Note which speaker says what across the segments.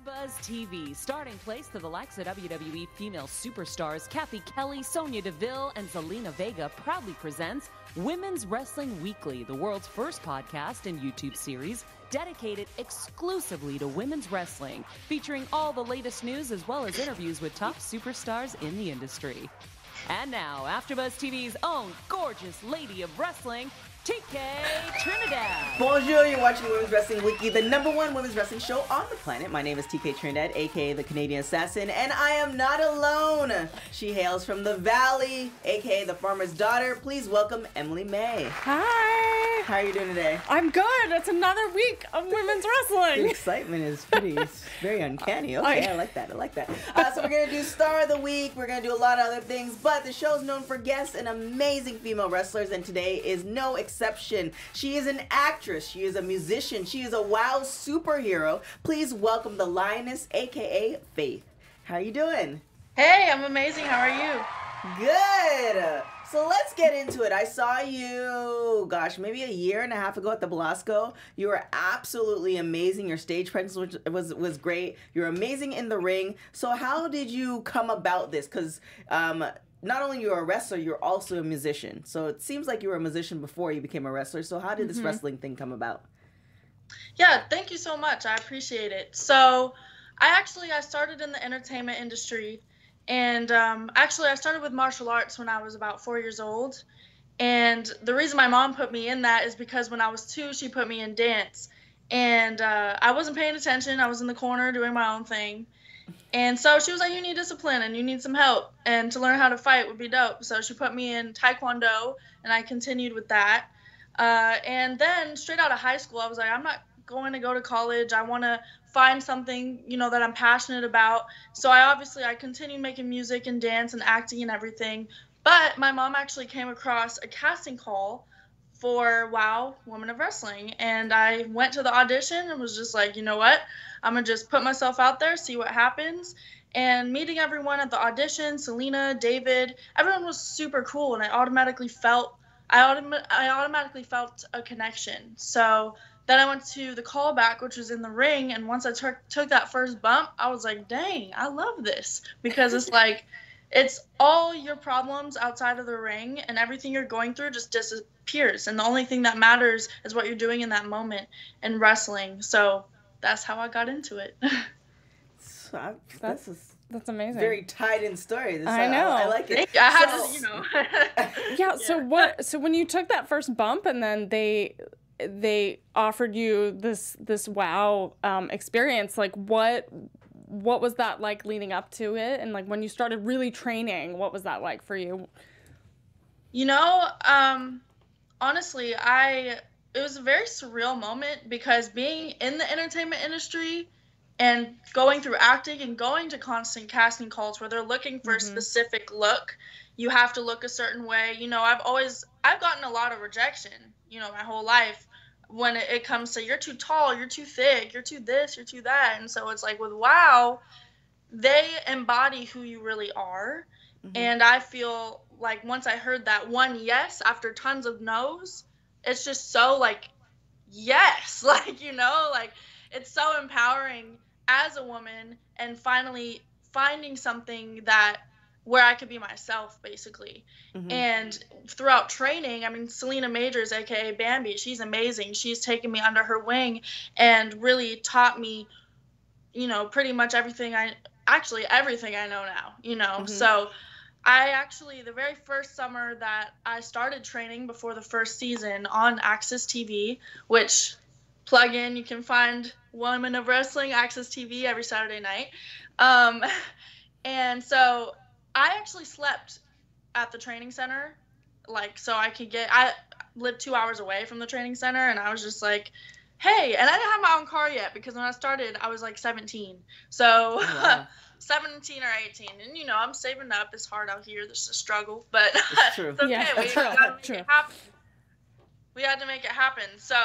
Speaker 1: AfterBuzz TV, starting place to the likes of WWE female superstars Cathy, Kelley, Sonya, Deville, and Zelina Vega proudly presents Women's Wrestling Weekly, the world's first podcast and YouTube series dedicated exclusively to women's wrestling, featuring all the latest news as well as interviews with top superstars in the industry. And now, AfterBuzz TV's own gorgeous lady of wrestling, TK Trinidad.
Speaker 2: Bonjour, you're watching Women's Wrestling Weekly, the #1 women's wrestling show on the planet. My name is TK Trinidad, aka the Canadian Assassin, and I am not alone. She hails from the Valley, aka the farmer's daughter. Please welcome Emily Mae.
Speaker 3: Hi.
Speaker 2: How are you doing today?
Speaker 3: I'm good. It's another week of women's wrestling.
Speaker 2: The excitement is it's very uncanny. Okay, I like that. So we're going to do Star of the Week. We're going to do a lot of other things, but the show's known for guests and amazing female wrestlers, and today is no exception. She is an actress. She is a musician. She is a WOW superhero. Please welcome the Lioness, aka Faith. How are you doing?
Speaker 4: Hey, I'm amazing. How are you?
Speaker 2: Good. So let's get into it. I saw you, gosh, maybe a year and a half ago at the Belasco. You were absolutely amazing. Your stage presence was great. You're amazing in the ring. So how did you come about this? Because not only you're a wrestler, you're also a musician. So it seems like you were a musician before you became a wrestler. So how did this wrestling thing come about?
Speaker 4: Yeah, thank you so much. I appreciate it. So I started in the entertainment industry. And I started with martial arts when I was about 4 years old. And the reason my mom put me in that is because when I was 2, she put me in dance. And I wasn't paying attention. I was in the corner doing my own thing. And so she was like, you need discipline and you need some help. And to learn how to fight would be dope. So she put me in Taekwondo, and I continued with that. And then straight out of high school, I was like, I'm not going to go to college. I want to find something, that I'm passionate about. So I continued making music and dance and acting and everything. But my mom actually came across a casting call for WOW Women of Wrestling. And I went to the audition and was just like, you know what? I'm going to just put myself out there, see what happens. And meeting everyone at the audition, Selena, David, everyone was super cool. And I automatically felt a connection. So then I went to the callback, which was in the ring, and once I took that first bump, I was like, dang, I love this. Because it's like, it's all your problems outside of the ring, and everything you're going through just disappears. And the only thing that matters is what you're doing in that moment in wrestling. So that's how I got into it.
Speaker 3: That's amazing.
Speaker 2: Very tied-in story.
Speaker 3: I know.
Speaker 2: I like it.
Speaker 4: I had to,
Speaker 3: Yeah. So when you took that first bump, and then they offered you this WOW experience, like what was that like leading up to it, and like when you started really training, what was that like for you?
Speaker 4: Honestly, it was a very surreal moment, because being in the entertainment industry and going through acting and going to constant casting calls where they're looking for a specific look, you have to look a certain way. I've gotten a lot of rejection, my whole life, when it comes to you're too tall, you're too thick, you're too this, you're too that. And so it's like with WOW, they embody who you really are. And I feel like once I heard that one yes after tons of no's, it's just so like, yes, it's so empowering as a woman, and finally finding something where I could be myself, basically. And throughout training, Selena Majors, aka Bambi, she's amazing. She's taken me under her wing and really taught me, pretty much everything I know now, So the very first summer that I started training before the first season on Access TV, which plug in, you can find Women of Wrestling, Access TV every Saturday night. And so I actually slept at the training center, so I lived 2 hours away from the training center, and I was just like, hey, and I didn't have my own car yet, because when I started, I was like 17. So 17 or 18, and I'm saving up. It's hard out here. This is a struggle, but
Speaker 2: it's true.
Speaker 4: It's okay.
Speaker 3: Yeah,
Speaker 4: we gotta make it happen. We had to make it happen. So,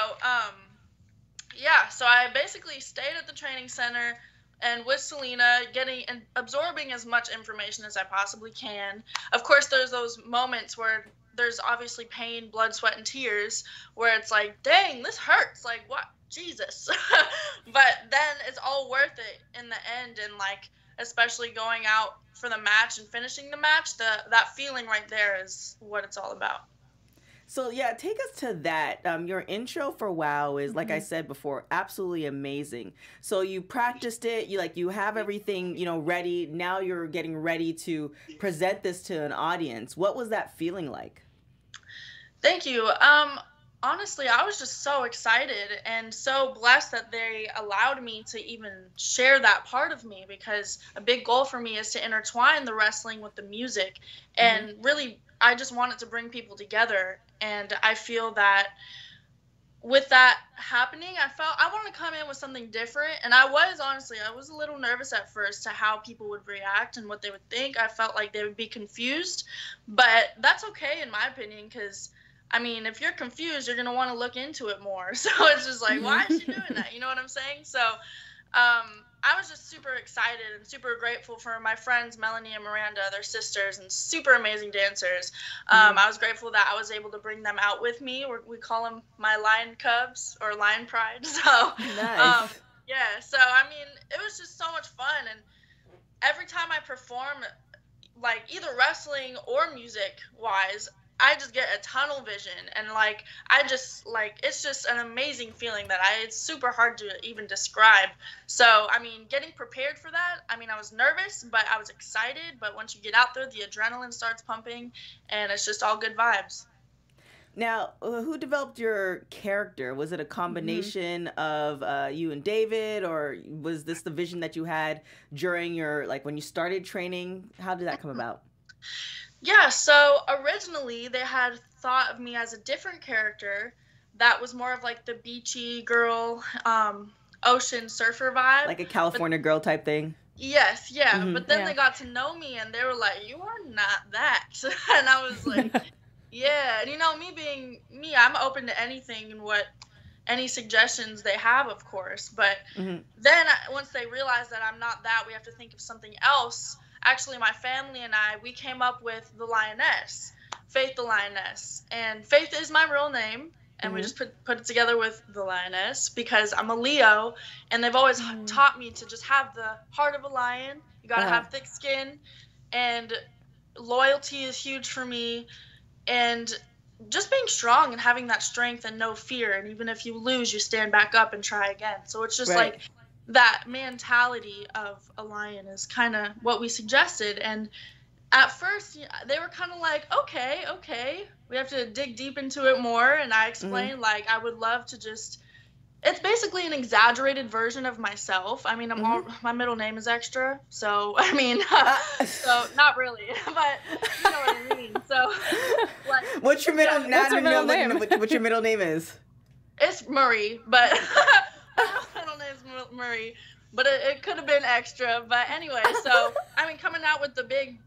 Speaker 4: so I basically stayed at the training center and with Selena, getting and absorbing as much information as I possibly can. Of course, there's those moments where there's obviously pain, blood, sweat, and tears, where it's like, dang, this hurts. Like, Jesus. But then it's all worth it in the end, and like especially going out for the match and finishing the match, that feeling right there is what it's all about.
Speaker 2: So yeah, take us to that. Your intro for WOW is, like I said before, absolutely amazing. So you practiced it, you have everything, ready. Now you're getting ready to present this to an audience. What was that feeling like?
Speaker 4: Thank you. Honestly, I was just so excited and so blessed that they allowed me to even share that part of me, because a big goal for me is to intertwine the wrestling with the music. And really, I just wanted to bring people together. And I feel that with that happening, I wanted to come in with something different. And I was a little nervous at first to how people would react and what they would think. I felt like they would be confused, but that's okay in my opinion, because I mean, if you're confused, you're going to want to look into it more. So it's just like, why is she doing that? You know what I'm saying? So I was just super excited and super grateful for my friends, Melanie and Miranda, their sisters, and super amazing dancers. I was grateful that I was able to bring them out with me. We call them my lion cubs, or lion pride. So,
Speaker 2: nice.
Speaker 4: yeah. So, I mean, it was just so much fun. And every time I perform, like either wrestling or music wise, I just get a tunnel vision, and it's just an amazing feeling that it's super hard to even describe. So, I mean, getting prepared for that, I mean, I was nervous, but I was excited. But once you get out there, the adrenaline starts pumping, and it's just all good vibes.
Speaker 2: Now, who developed your character? Was it a combination of you and David, or was this the vision that you had during your, when you started training? How did that come about?
Speaker 4: Yeah, so originally they had thought of me as a different character that was more of like the beachy girl, ocean surfer vibe.
Speaker 2: Like a California girl type thing?
Speaker 4: Yes, yeah. But then they got to know me and they were like, you are not that. And I was like, yeah. And me being me, I'm open to anything and any suggestions they have, of course. But then once they realize that I'm not that, we have to think of something else. Actually, my family and we came up with the Lioness, Faith the Lioness. And Faith is my real name, and we just put it together with the Lioness because I'm a Leo, and they've always taught me to just have the heart of a lion. You got to have thick skin, and loyalty is huge for me, and just being strong and having that strength and no fear. And even if you lose, you stand back up and try again. So it's just like that mentality of a lion is kind of what we suggested. And at first they were kind of like, okay, we have to dig deep into it more. And I explained I would love to it's basically an exaggerated version of myself. I mean, my middle name is extra, so I mean, so not really, but you know what I mean. So
Speaker 2: what's your middle name? What your middle name is?
Speaker 4: It's Murray, but my middle name is Murray, but it could have been extra. But anyway, so I mean, coming out with the big,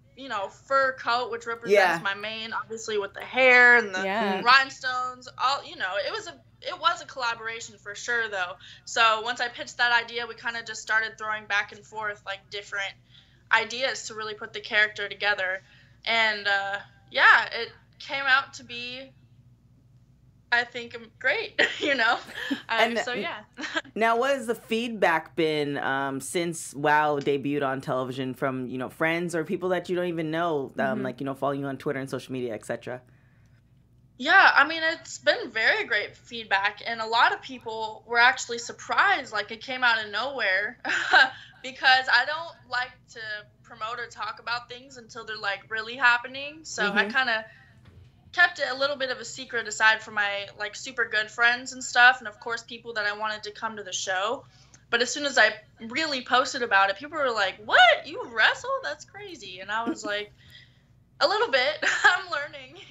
Speaker 4: fur coat, which represents my mane, obviously with the hair and the rhinestones, all, it was a collaboration for sure, though. So once I pitched that idea, we kind of just started throwing back and forth different ideas to really put the character together. And it came out to be, I think, great, so yeah.
Speaker 2: Now, what has the feedback been since WOW debuted on television from, friends or people that you don't even know, following you on Twitter and social media, etc.?
Speaker 4: Yeah, I mean, it's been very great feedback, and a lot of people were actually surprised, it came out of nowhere, because I don't like to promote or talk about things until they're, really happening, so I kind of kept it a little bit of a secret aside from my, super good friends and stuff, and of course people that I wanted to come to the show. But as soon as I really posted about it, people were like, what? You wrestle? That's crazy. And I was like, a little bit. I'm learning,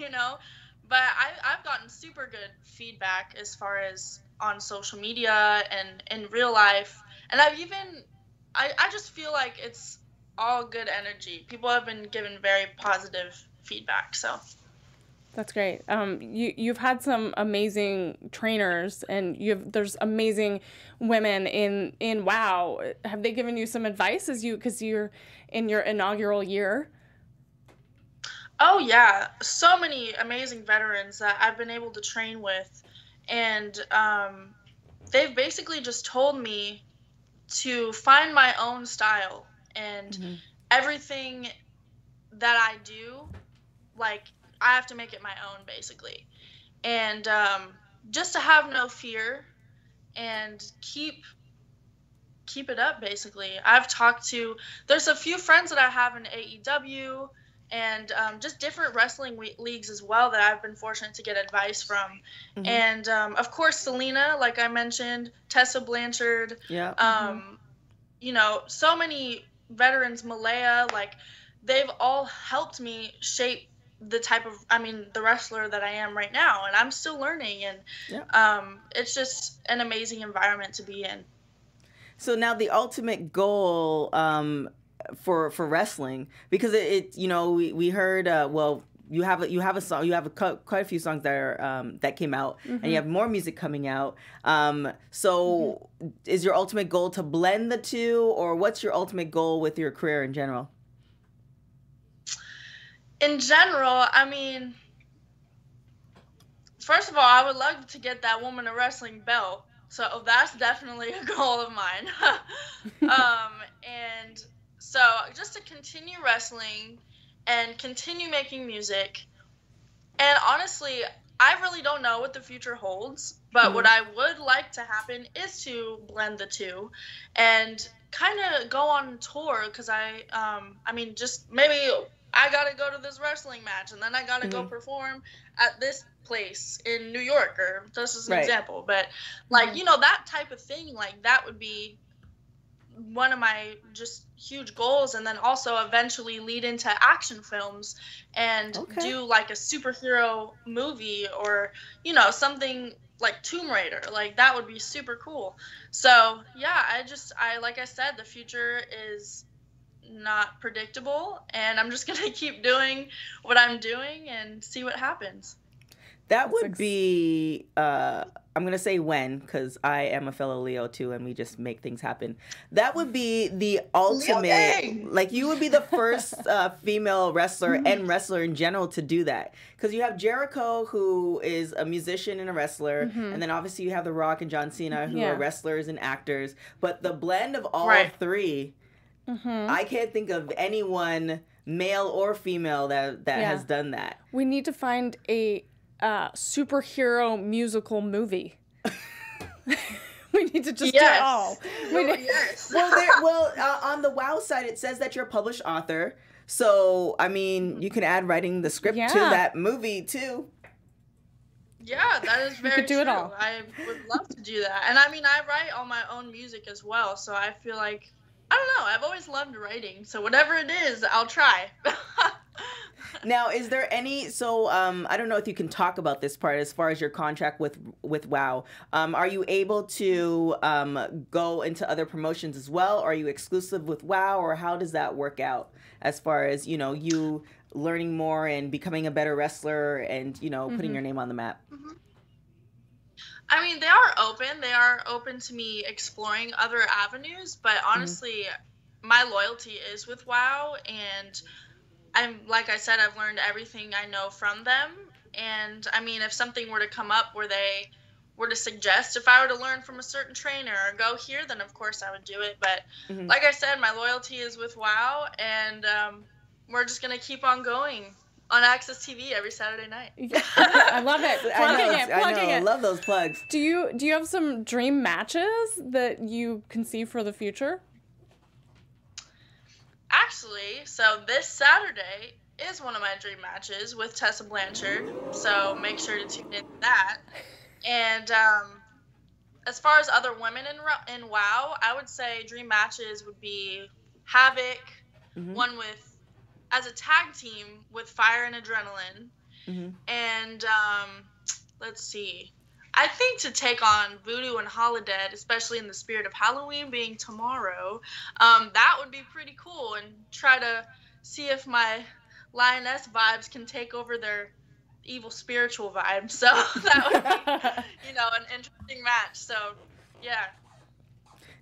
Speaker 4: But I've gotten super good feedback as far as on social media and in real life. And I just feel like it's all good energy. People have been given very positive feedback, so.
Speaker 3: That's great. You've had some amazing trainers, and there's amazing women in WOW. Have they given you some advice because you're in your inaugural year?
Speaker 4: Oh yeah, so many amazing veterans that I've been able to train with, and they've basically just told me to find my own style, and everything that I do, like, I have to make it my own, basically. And just to have no fear and keep it up, basically. There's a few friends that I have in AEW and just different wrestling leagues as well that I've been fortunate to get advice from. And of course, Selena, like I mentioned, Tessa Blanchard, you know, so many veterans, Malaya, like, they've all helped me shape the wrestler that I am right now, and I'm still learning, and it's just an amazing environment to be in.
Speaker 2: So now the ultimate goal for wrestling, because it you know, we heard you have a song, you have quite a few songs that are that came out, and you have more music coming out. So is your ultimate goal to blend the two, or what's your ultimate goal with your career in general?
Speaker 4: In general, I mean, first of all, I would love to get that Woman of Wrestling belt. So that's definitely a goal of mine. And so just to continue wrestling and continue making music. And honestly, I really don't know what the future holds, but what I would like to happen is to blend the two and kind of go on tour, because I mean, just maybe I gotta go to this wrestling match, and then I gotta go perform at this place in New York, or just as an example. But, like, you know, that type of thing, like, that would be one of my just huge goals. And then also eventually lead into action films and do, like, a superhero movie, or, you know, something like Tomb Raider. Like, that would be super cool. So, yeah, like I said, the future is not predictable, and I'm just gonna keep doing what I'm doing and see what happens.
Speaker 2: That would be I'm gonna say when, because I am a fellow Leo too, and we just make things happen. That would be the ultimate, like, you would be the first female wrestler and wrestler in general to do that, because you have Jericho, who is a musician and a wrestler, and then obviously you have The Rock and John Cena, who are wrestlers and actors, but the blend of all three, I can't think of anyone, male or female, that has done that.
Speaker 3: We need to find a superhero musical movie. We need to just do it all.
Speaker 2: Well, on the WOW side, it says that you're a published author. So, I mean, you can add writing the script to that movie, too.
Speaker 4: Yeah, that is very true. It all. I would love to do that. And, I mean, I write all my own music as well, so I feel like, I don't know, I've always loved writing. So whatever it is, I'll try.
Speaker 2: Now, is there any, I don't know if you can talk about this part as far as your contract with WOW. Are you able to go into other promotions as well? Or are you exclusive with WOW, or how does that work out as far as, you know, you learning more and becoming a better wrestler and, you know, putting your name on the map?
Speaker 4: I mean, they are open to me exploring other avenues, but honestly, my loyalty is with WOW, and like I said, I've learned everything I know from them. And I mean, if something were to come up where they were to suggest if I were to learn from a certain trainer or go here, then of course I would do it. But like I said, my loyalty is with WOW, and we're just going to keep on going on Access TV every Saturday night.
Speaker 3: I love it. Plugging it.
Speaker 2: I love those plugs.
Speaker 3: Do you have some dream matches that you can see for the future?
Speaker 4: Actually, so this Saturday is one of my dream matches with Tessa Blanchard, so make sure to tune in to that. And as far as other women in WOW, I would say dream matches would be Havoc, one as a tag team with Fire and Adrenaline, and let's see, I think to take on Voodoo and Holodead, especially in the spirit of Halloween being tomorrow, that would be pretty cool, and try to see if my Lioness vibes can take over their evil spiritual vibe. So that would be, an interesting match. So, yeah.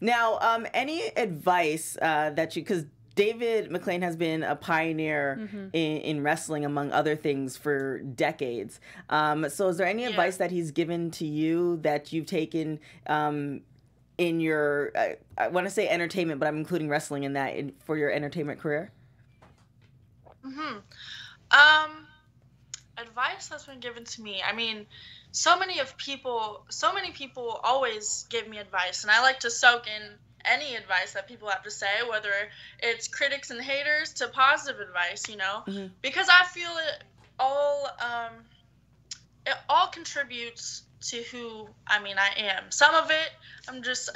Speaker 2: Now, any advice that because David McClain has been a pioneer in wrestling, among other things, for decades. So is there any advice that he's given to you that you've taken in your, I want to say entertainment, but I'm including wrestling in that, for your entertainment career?
Speaker 4: Advice that's been given to me. I mean, so many people always give me advice, and I like to soak in any advice that people have to say, whether it's critics and haters to positive advice, you know, because I feel it all contributes to who I am. Some of it, I'm just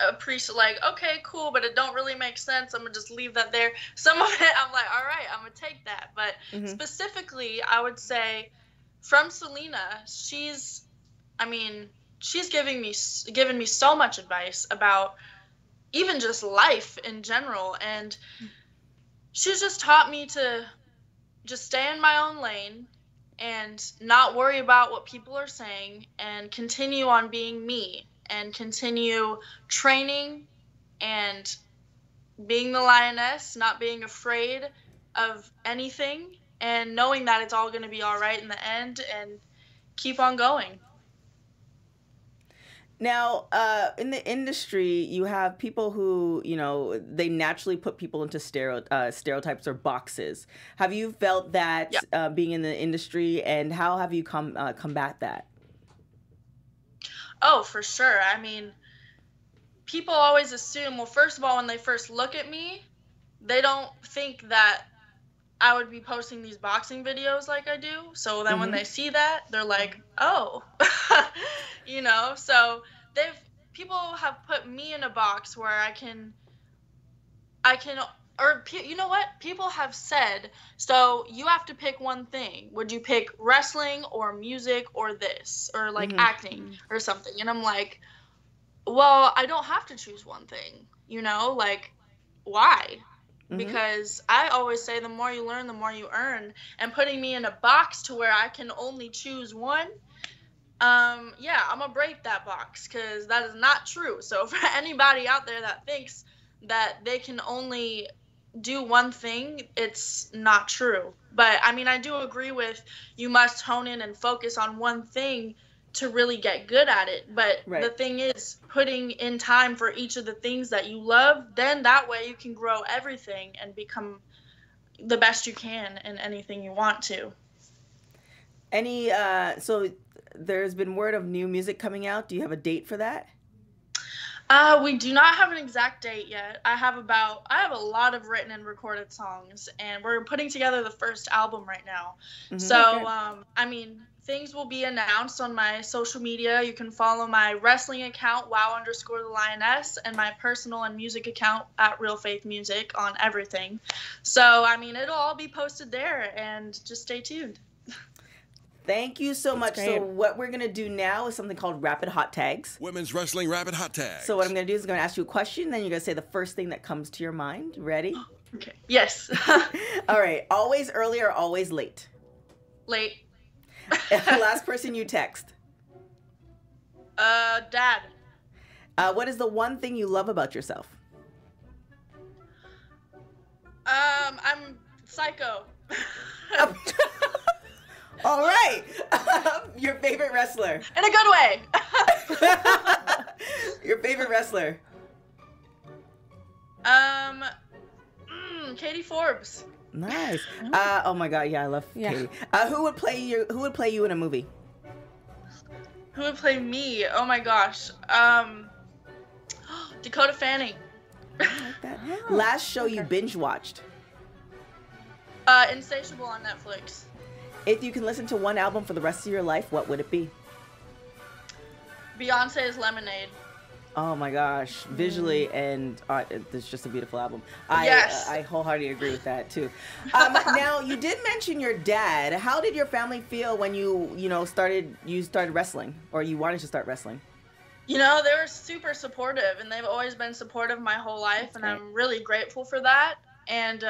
Speaker 4: like, okay, cool, but it don't really make sense. I'm gonna just leave that there. Some of it, I'm like, all right, I'm gonna take that. But specifically, I would say from Selena, she's given me so much advice about even just life in general, and she's just taught me to just stay in my own lane and not worry about what people are saying, and continue on being me, and continue training and being the lioness, not being afraid of anything, and knowing that it's all going to be all right in the end, and keep on going.
Speaker 2: Now, in the industry, you have people who, they naturally put people into stereotypes or boxes. Have you felt that being in the industry, and how have you combat that?
Speaker 4: Oh, for sure. I mean, people always assume, well, first of all, when they first look at me, they don't think that I would be posting these boxing videos like I do. So then when they see that, they're like, oh, so people have put me in a box where I can, or you know what? People have said, so you have to pick one thing. Would you pick wrestling or music or this, or like acting or something? And I'm like, well, I don't have to choose one thing, like, why? Because I always say the more you learn, the more you earn. And putting me in a box to where I can only choose one, I'm going to break that box, because that is not true. So for anybody out there that thinks that they can only do one thing, it's not true. But, I do agree with, you must hone in and focus on one thing to really get good at it. But the thing is, putting in time for each of the things that you love, then that way you can grow everything and become the best you can in anything you want to.
Speaker 2: So there's been word of new music coming out. Do you have a date for that?
Speaker 4: We do not have an exact date yet. I have a lot of written and recorded songs, and we're putting together the first album right now. So, things will be announced on my social media. You can follow my wrestling account, WOW_The Lioness, and my personal and music account at Real Faith Music on everything. So, it'll all be posted there, and just stay tuned.
Speaker 2: Thank you so much. So what we're going to do now is something called Rapid Hot Tags.
Speaker 5: Women's Wrestling Rapid Hot Tags.
Speaker 2: So what I'm going to do is I'm going to ask you a question, then you're going to say the first thing that comes to your mind. Ready?
Speaker 4: Okay. Yes.
Speaker 2: All right. Always early or always late?
Speaker 4: Late.
Speaker 2: Last person you text?
Speaker 4: Dad.
Speaker 2: What is the one thing you love about yourself?
Speaker 4: I'm psycho.
Speaker 2: All right. Your favorite wrestler?
Speaker 4: In a good way.
Speaker 2: Your favorite wrestler?
Speaker 4: Katie Forbes.
Speaker 2: Nice. Oh my God, yeah, I love Katie. Who would play you in a movie?
Speaker 4: Who would play me? Oh my gosh. Dakota Fanning.
Speaker 2: I like that. Last show you binge watched?
Speaker 4: Insatiable on Netflix.
Speaker 2: If you can listen to one album for the rest of your life, what would it be?
Speaker 4: Beyonce's Lemonade.
Speaker 2: Oh my gosh, visually and it's just a beautiful album.
Speaker 4: Yes.
Speaker 2: I wholeheartedly agree with that too. Now, you did mention your dad. How did your family feel when you started wrestling, or you wanted to start wrestling?
Speaker 4: They were super supportive, and they've always been supportive my whole life, and I'm really grateful for that. And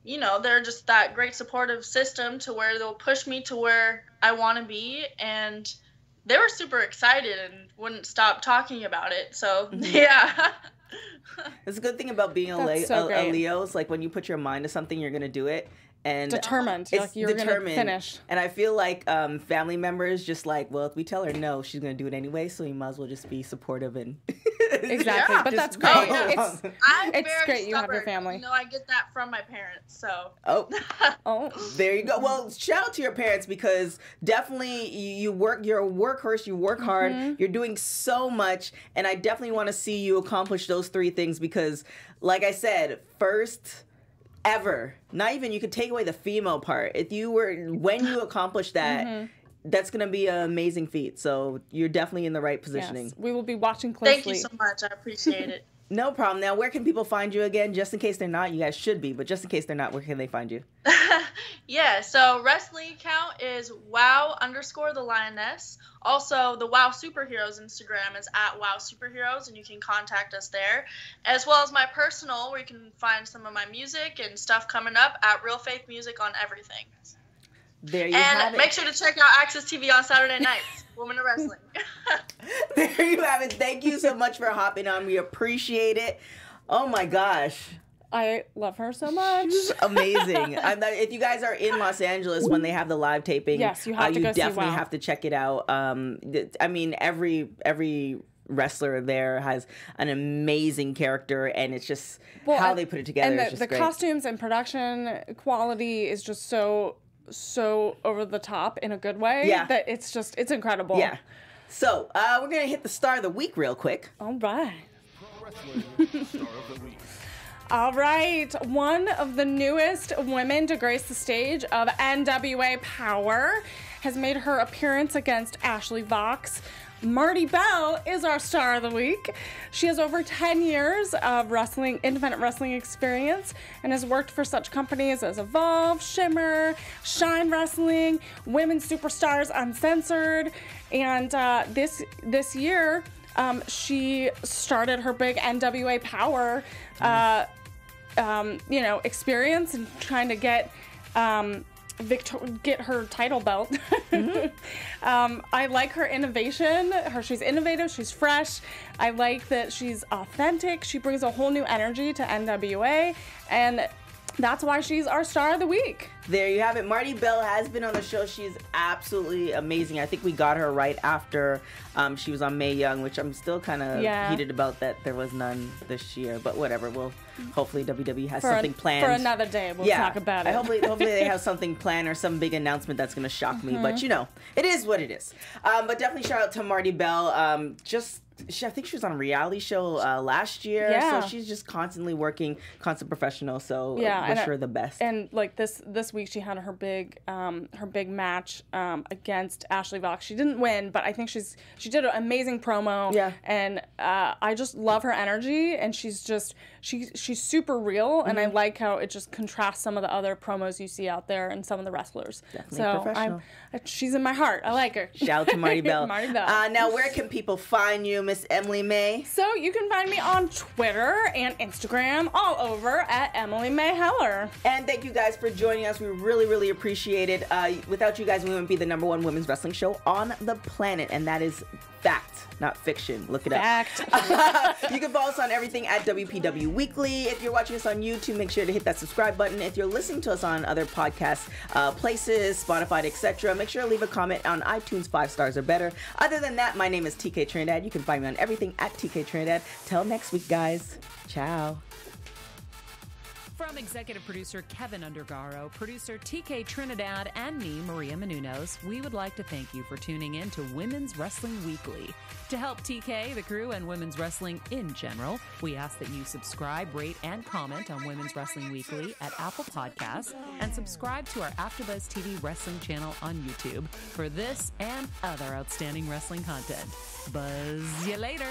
Speaker 4: they're just that great supportive system to where they'll push me to where I want to be, and they were super excited and wouldn't stop talking about it. So yeah.
Speaker 2: It's a good thing about being a Leo. It's like when you put your mind to something, you're gonna do it. And
Speaker 3: determined.
Speaker 2: It's
Speaker 3: you're
Speaker 2: determined.
Speaker 3: Gonna finish.
Speaker 2: And I feel like family members just like, well, if we tell her no, she's gonna do it anyway, so you might as well just be supportive and
Speaker 3: exactly. But that's great.
Speaker 4: I'm
Speaker 3: it's
Speaker 4: very
Speaker 3: great you have your
Speaker 4: stubborn.
Speaker 3: family.
Speaker 4: You know, I get that from my parents. So
Speaker 2: oh, there you go. Well, shout out to your parents because definitely you work. You're a workhorse. You work hard. You're doing so much, and I definitely want to see you accomplish those 3 things because, like I said, first ever, not even, you could take away the female part. If you were, when you accomplish that, that's going to be an amazing feat. So you're definitely in the right positioning.
Speaker 3: Yes, we will be watching closely.
Speaker 4: Thank you so much. I appreciate it.
Speaker 2: No problem. Now, where can people find you again? Just in case they're not, you guys should be, but just in case they're not, where can they find you?
Speaker 4: Yeah, so wrestling account is WOW_ The Lioness. Also, the WOW Superheroes Instagram is at WOW Superheroes, and you can contact us there. As well as my personal, where you can find some of my music and stuff coming up at Real Faith Music on everything.
Speaker 2: There you have it.
Speaker 4: And make sure to check out Access TV on Saturday nights, Women of Wrestling.
Speaker 2: There you have it. Thank you so much for hopping on. We appreciate it. Oh my gosh.
Speaker 3: I love her so much.
Speaker 2: She's amazing. If you guys are in Los Angeles when they have the live taping,
Speaker 3: yes, you have to go
Speaker 2: you definitely
Speaker 3: see WOW.
Speaker 2: have to check it out. I mean, every wrestler there has an amazing character, and it's just how they put it together.
Speaker 3: And
Speaker 2: is just
Speaker 3: the
Speaker 2: great.
Speaker 3: costumes and production quality is just so over the top in a good way.
Speaker 2: Yeah.
Speaker 3: That it's incredible.
Speaker 2: Yeah. So we're gonna hit the star of the week real quick.
Speaker 3: All right.
Speaker 5: Pro Wrestling Star of the Week.
Speaker 3: All right, one of the newest women to grace the stage of NWA Power has made her appearance against Ashley Vox. Marty Bell is our star of the week. She has over 10 years of independent wrestling experience and has worked for such companies as Evolve, Shimmer, Shine Wrestling, Women's Superstars Uncensored, and this year she started her big NWA Power experience and trying to get her title belt. I like her innovation. She's innovative, she's fresh. I like that she's authentic. She brings a whole new energy to NWA, and that's why she's our star of the week.
Speaker 2: There you have it. Marty Bell has been on the show. She's absolutely amazing. I think we got her right after she was on Mae Young, which I'm still kind of heated about that there was none this year. But whatever. Well, hopefully WWE has something planned.
Speaker 3: For another day, we'll talk about it.
Speaker 2: Hopefully they have something planned or some big announcement that's going to shock me. But, it is what it is. But definitely shout out to Marty Bell. I think she was on a reality show last year.
Speaker 3: Yeah.
Speaker 2: So she's just constantly working, constant professional. So
Speaker 3: wish
Speaker 2: her the best.
Speaker 3: And like this week, she had her big match against Ashley Vox. She didn't win, but I think she did an amazing promo.
Speaker 2: Yeah.
Speaker 3: And I just love her energy, and she's super real, and I like how it just contrasts some of the other promos you see out there and some of the wrestlers.
Speaker 2: Definitely professional.
Speaker 3: She's in my heart. I like her.
Speaker 2: Shout out to Marty Bell.
Speaker 3: Marty Bell.
Speaker 2: Now, where can people find you, Miss Emily Mae?
Speaker 3: So you can find me on Twitter and Instagram, all over at Emily Mae Heller.
Speaker 2: And thank you guys for joining us. We really, really appreciate it. Without you guys, we wouldn't be the #1 women's wrestling show on the planet, and that is fact, not fiction. Look it up.
Speaker 3: Fact.
Speaker 2: You can follow us on everything at WPW Weekly. If you're watching us on YouTube, make sure to hit that subscribe button. If you're listening to us on other podcast places, Spotify, etc., make sure to leave a comment on iTunes, 5 stars or better. Other than that, my name is TK Trinidad. You can find me on everything at TK Trinidad. Till next week, guys. Ciao.
Speaker 1: From executive producer Kevin Undergaro, producer TK Trinidad, and me, Maria Menounos, we would like to thank you for tuning in to Women's Wrestling Weekly. To help TK, the crew, and women's wrestling in general, we ask that you subscribe, rate, and comment on Women's Wrestling Weekly at Apple Podcasts, and subscribe to our AfterBuzz TV wrestling channel on YouTube for this and other outstanding wrestling content. Buzz you later.